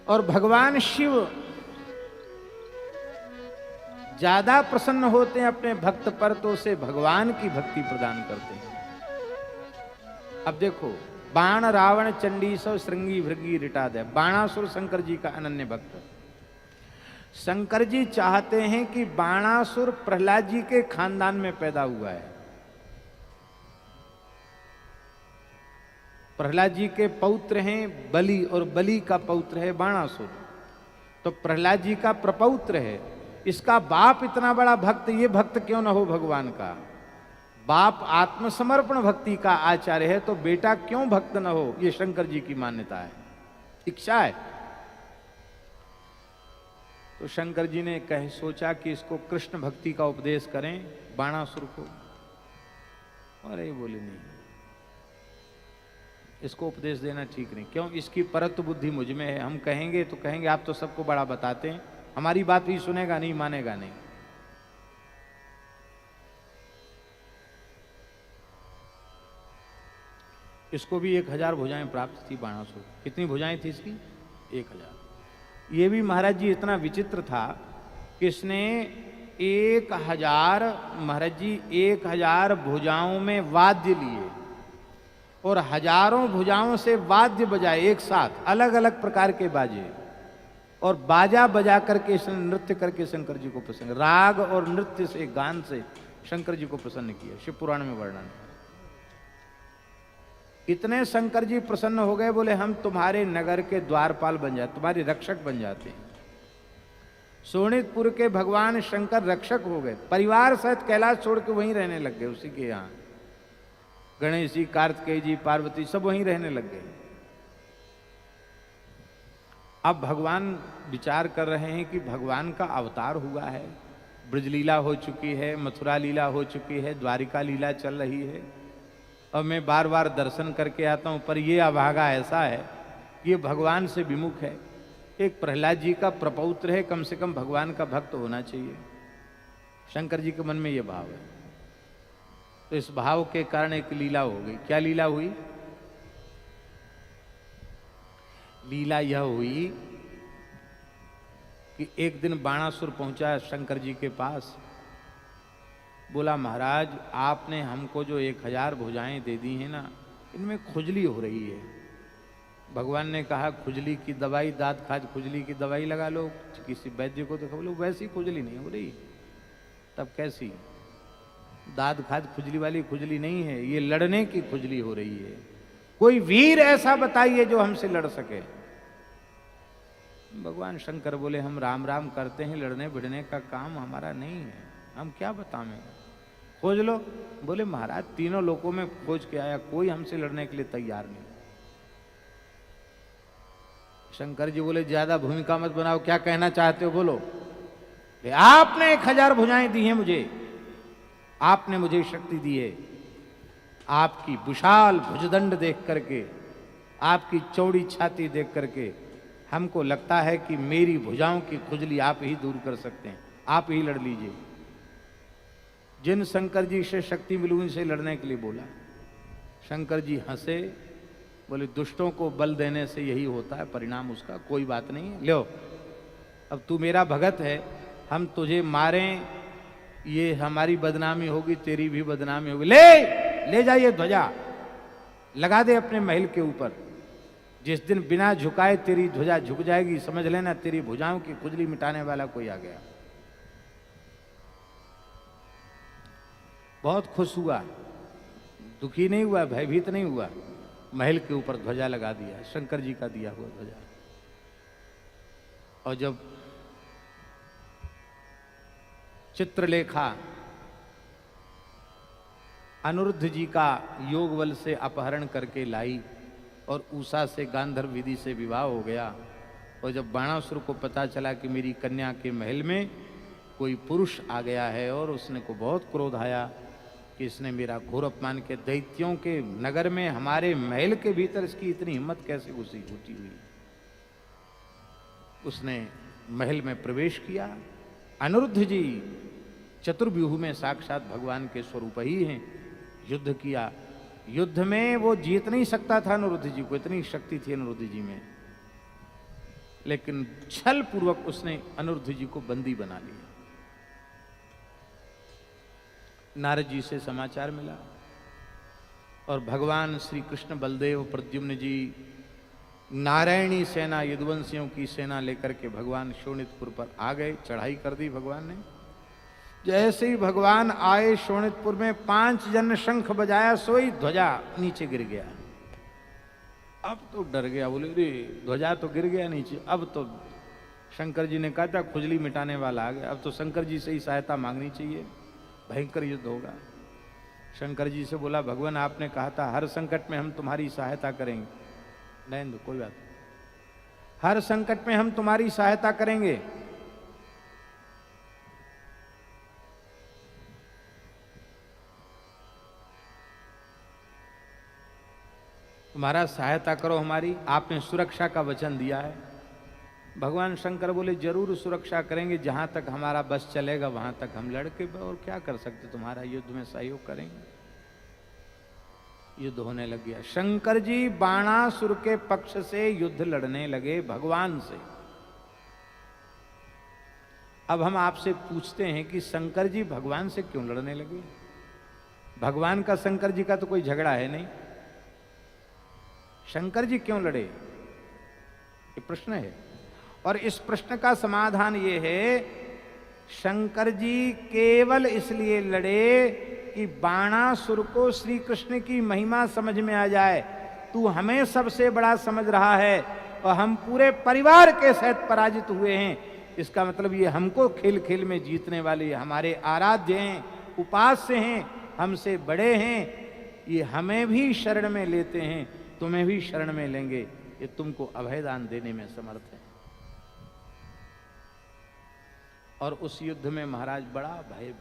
और भगवान शिव ज्यादा प्रसन्न होते हैं अपने भक्त पर तो उसे भगवान की भक्ति प्रदान करते हैं। अब देखो, बाण रावण चंडी सौ श्रृंगी भृगी रिटाद है। बाणासुर शंकर जी का अनन्य भक्त। शंकर जी चाहते हैं कि बाणासुर प्रहलाद जी के खानदान में पैदा हुआ है। प्रहलाद जी के पौत्र हैं बलि और बलि का पौत्र है बाणासुर, तो प्रहलाद जी का प्रपौत्र है। इसका बाप इतना बड़ा भक्त, ये भक्त क्यों न हो भगवान का? बाप आत्मसमर्पण भक्ति का आचार्य है, तो बेटा क्यों भक्त न हो? ये शंकर जी की मान्यता है, इच्छा है। तो शंकर जी ने सोचा कि इसको कृष्ण भक्ति का उपदेश करें बाणासुर को। अरे बोले नहीं, इसको उपदेश देना ठीक नहीं। क्यों? इसकी परत्व बुद्धि मुझ में है। हम कहेंगे तो कहेंगे आप तो सबको बड़ा बताते हैं, हमारी बात भी सुनेगा नहीं, मानेगा नहीं। इसको भी 1000 भुजाएं प्राप्त थी बाणासुर। कितनी भुजाएं थी इसकी? 1000। ये भी महाराज जी इतना विचित्र था कि इसने 1000 महाराज जी 1000 भुजाओं में वाद्य लिए और हजारों भुजाओं से वाद्य बजाए एक साथ, अलग अलग प्रकार के बाजे, और बाजा बजा करके इसने नृत्य करके शंकर जी को प्रसन्न, राग और नृत्य से, गान से शंकर जी को प्रसन्न किया। शिव पुराण में वर्णन है। इतने शंकर जी प्रसन्न हो गए, बोले हम तुम्हारे नगर के द्वारपाल बन जाते, तुम्हारे रक्षक बन जाते हैं। सोनितपुर के भगवान शंकर रक्षक हो गए। परिवार सहित कैलाश छोड़ के वहीं रहने लग गए, उसी के यहाँ। गणेश जी, कार्तिकेय जी, पार्वती सब वहीं रहने लग गए। अब भगवान विचार कर रहे हैं कि भगवान का अवतार हुआ है, ब्रजलीला हो चुकी है, मथुरा लीला हो चुकी है, द्वारिका लीला चल रही है, और मैं बार बार दर्शन करके आता हूं, पर ये अभागा ऐसा है कि ये भगवान से विमुख है। एक प्रहलाद जी का प्रपौत्र है, कम से कम भगवान का भक्त होना चाहिए। शंकर जी के मन में ये भाव है। तो इस भाव के कारण एक लीला हो गई। क्या लीला हुई? लीला यह हुई कि एक दिन बाणासुर पहुंचा शंकर जी के पास। बोला महाराज, आपने हमको जो 1000 भुजाएं दे दी हैं ना, इनमें खुजली हो रही है। भगवान ने कहा खुजली की दवाई, दांत खाज खुजली की दवाई लगा लो, किसी वैद्य को दिखा लो। वैसी खुजली नहीं हो रही। तब कैसी? दांत खाज खुजली वाली खुजली नहीं है, ये लड़ने की खुजली हो रही है। कोई वीर ऐसा बताइए जो हमसे लड़ सके। भगवान शंकर बोले हम राम राम करते हैं, लड़ने भिड़ने का काम हमारा नहीं है, हम क्या बताएं, खोज लो। बोले महाराज तीनों लोकों में खोज के आया, कोई हमसे लड़ने के लिए तैयार नहीं। शंकर जी बोले ज्यादा भूमिका मत बनाओ, क्या कहना चाहते हो बोलो। आपने 1000 भुजाएं दी हैं मुझे, आपने मुझे शक्ति दी है। आपकी विशाल भुजदंड देख करके, आपकी चौड़ी छाती देख करके हमको लगता है कि मेरी भुजाओं की खुजली आप ही दूर कर सकते हैं, आप ही लड़ लीजिए। जिन शंकर जी से शक्ति मिली उनसे लड़ने के लिए बोला। शंकर जी हंसे, बोले दुष्टों को बल देने से यही होता है परिणाम उसका, कोई बात नहीं है। लो अब तू मेरा भगत है, हम तुझे मारें, ये हमारी बदनामी होगी, तेरी भी बदनामी होगी। ले जाइए ध्वजा, लगा दे अपने महल के ऊपर। जिस दिन बिना झुकाए तेरी ध्वजा झुक जाएगी, समझ लेना तेरी भुजाओं की खुजली मिटाने वाला कोई आ गया। बहुत खुश हुआ, दुखी नहीं हुआ, भयभीत नहीं हुआ। महल के ऊपर ध्वजा लगा दिया, शंकर जी का दिया हुआ ध्वजा। और जब चित्रलेखा अनिरुद्ध जी का योग बल से अपहरण करके लाई और उषा से गांधर्व विधि से विवाह हो गया, और जब बाणासुर को पता चला कि मेरी कन्या के महल में कोई पुरुष आ गया है, और उसने को बहुत क्रोध आया कि इसने मेरा घोर अपमान किया। दैत्यों के नगर में हमारे महल के भीतर इसकी इतनी हिम्मत कैसे घुसी हुई। उसने महल में प्रवेश किया। अनिरुद्ध जी चतुर्व्यूह में साक्षात भगवान के स्वरूप ही हैं। युद्ध किया, युद्ध में वो जीत नहीं सकता था अनिरुद्ध जी को, इतनी शक्ति थी अनिरुद्ध जी में। लेकिन छल पूर्वक उसने अनिरुद्ध जी को बंदी बना लिया। नारद जी से समाचार मिला और भगवान श्री कृष्ण बलदेव प्रद्युम्न जी नारायणी सेना यदुवंशियों की सेना लेकर के भगवान शोणितपुर पर आ गए। चढ़ाई कर दी भगवान ने। जैसे ही भगवान आए शोणितपुर में 5 जन शंख बजाया, सोई ध्वजा नीचे गिर गया। अब तो डर गया, बोले रे ध्वजा तो गिर गया नीचे, अब तो शंकर जी ने कहा था खुजली मिटाने वाला आ गया, अब तो शंकर जी से ही सहायता मांगनी चाहिए, भयंकर युद्ध होगा। शंकर जी से बोला भगवान आपने कहा था हर संकट में हम तुम्हारी सहायता करेंगे। नहीं तो कोई बात, हर संकट में हम तुम्हारी सहायता करेंगे। तुम्हारा सहायता करो हमारी, आपने सुरक्षा का वचन दिया है। भगवान शंकर बोले जरूर सुरक्षा करेंगे, जहां तक हमारा बस चलेगा वहां तक हम लड़के और क्या कर सकते, तुम्हारा युद्ध में सहयोग करेंगे। युद्ध होने लग गया। शंकर जी बाणासुर के पक्ष से युद्ध लड़ने लगे भगवान से। अब हम आपसे पूछते हैं कि शंकर जी भगवान से क्यों लड़ने लगे? भगवान का शंकर जी का तो कोई झगड़ा है नहीं, शंकर जी क्यों लड़े, ये प्रश्न है। और इस प्रश्न का समाधान ये है, शंकर जी केवल इसलिए लड़े कि बाणासुर को श्री कृष्ण की महिमा समझ में आ जाए। तू हमें सबसे बड़ा समझ रहा है और हम पूरे परिवार के सहित पराजित हुए हैं, इसका मतलब ये हमको खेल खेल में जीतने वाले हमारे आराध्य हैं, उपास्य हैं, हमसे बड़े हैं, ये हमें भी शरण में लेते हैं, तुम्हें भी शरण में लेंगे, ये तुमको अभयदान देने में समर्थ है। और उस युद्ध में महाराज बड़ा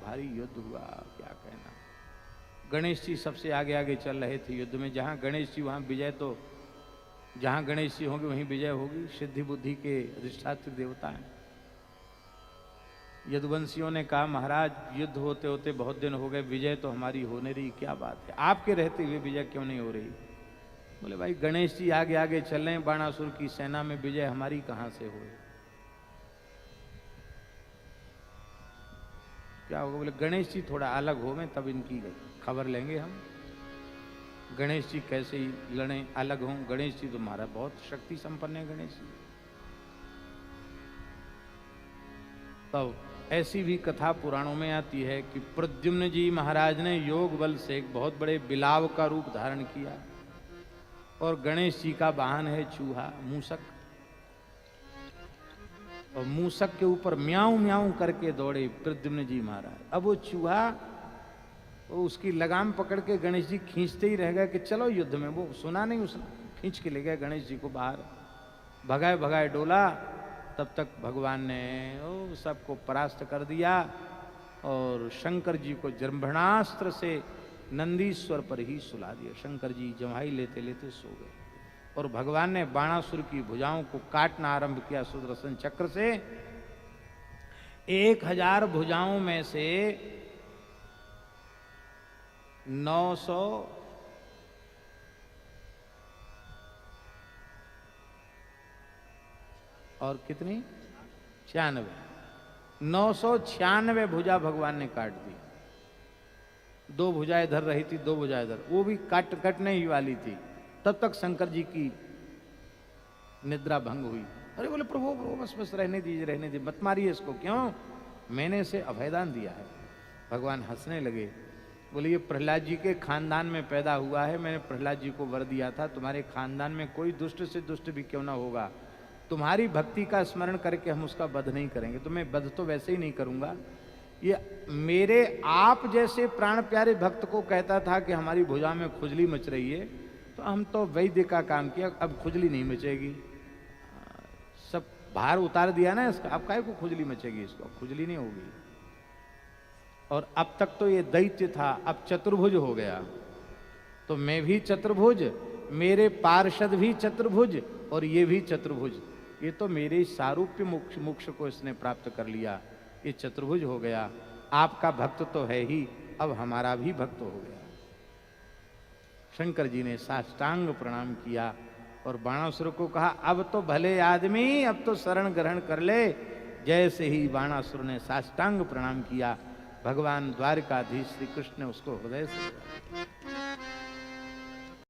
भारी युद्ध हुआ, क्या कहना। गणेश जी सबसे आगे आगे चल रहे थे युद्ध में। जहां गणेश जी वहां विजय, तो जहां गणेश जी होंगे वहीं विजय होगी। सिद्धि बुद्धि के अधिष्ठात्री देवता हैं। यदुवंशियों ने कहा महाराज युद्ध होते होते बहुत दिन हो गए, विजय तो हमारी होने रही, क्या बात है, आपके रहते हुए विजय क्यों नहीं हो रही? बोले भाई गणेश जी आगे आगे चल रहे हैं, बाणासुर की सेना में विजय हमारी कहां से हो? क्या होगा? बोले गणेश जी थोड़ा अलग हो गए तब इनकी खबर लेंगे हम। गणेश जी कैसे ही लड़े, अलग हों? गणेश जी तुम्हारा बहुत शक्ति संपन्न है गणेश जी। तब ऐसी भी कथा पुराणों में आती है कि प्रद्युम्न जी महाराज ने योग बल से एक बहुत बड़े बिलाव का रूप धारण किया और गणेश जी का वाहन है चूहा, मूसक, और मूसक के ऊपर म्याऊं म्याऊं करके दौड़े प्रद्युम्न जी महाराज। अब वो चूहा वो उसकी लगाम पकड़ के गणेश जी खींचते ही रह गए कि चलो युद्ध में, वो सुना नहीं, उसने खींच के ले गए गणेश जी को बाहर, भगाए भगाए डोला। तब तक भगवान ने ओ सबको परास्त कर दिया और शंकर जी को जृंभणास्त्र से नंदीश्वर पर ही सुला दिया। शंकर जी जम्हाई लेते लेते सो गए और भगवान ने बाणासुर की भुजाओं को काटना आरंभ किया सुदर्शन चक्र से। 1000 भुजाओं में से 900 और कितनी 96 996 भुजा भगवान ने काट दी। 2 भुजा इधर रही थी, 2 भुजा इधर, वो भी कटने ही वाली थी। तब तक शंकर जी की निद्रा भंग हुई। अरे बोले प्रभु प्रभु बस बस रहने दीजिए, रहने दीजिए, मत मारिए इसको, क्यों? मैंने इसे अभयदान दिया है। भगवान हंसने लगे, बोले ये प्रहलाद जी के खानदान में पैदा हुआ है, मैंने प्रहलाद जी को वर दिया था तुम्हारे खानदान में कोई दुष्ट से दुष्ट भी क्यों ना होगा, तुम्हारी भक्ति का स्मरण करके हम उसका वध नहीं करेंगे। तो मैं वध तो वैसे ही नहीं करूंगा, ये मेरे आप जैसे प्राण प्यारे भक्त को कहता था कि हमारी भुजा में खुजली मच रही है, तो हम तो वैद्य का काम किया, अब खुजली नहीं मचेगी, सब भार उतार दिया ना इसका, अब काहे को खुजली मचेगी, इसको खुजली नहीं होगी। और अब तक तो ये दैत्य था, अब चतुर्भुज हो गया, तो मैं भी चतुर्भुज, मेरे पार्षद भी चतुर्भुज और ये भी चतुर्भुज, ये तो मेरे सारूप्य मोक्ष को इसने प्राप्त कर लिया, ये चतुर्भुज हो गया। आपका भक्त तो है ही, अब हमारा भी भक्त हो गया। शंकर जी ने साष्टांग प्रणाम किया और बाणासुर को कहा अब तो भले आदमी, अब तो शरण ग्रहण कर ले। जैसे ही बाणासुर ने साष्टांग प्रणाम किया, भगवान द्वारकाधीश श्री कृष्ण ने उसको हृदय से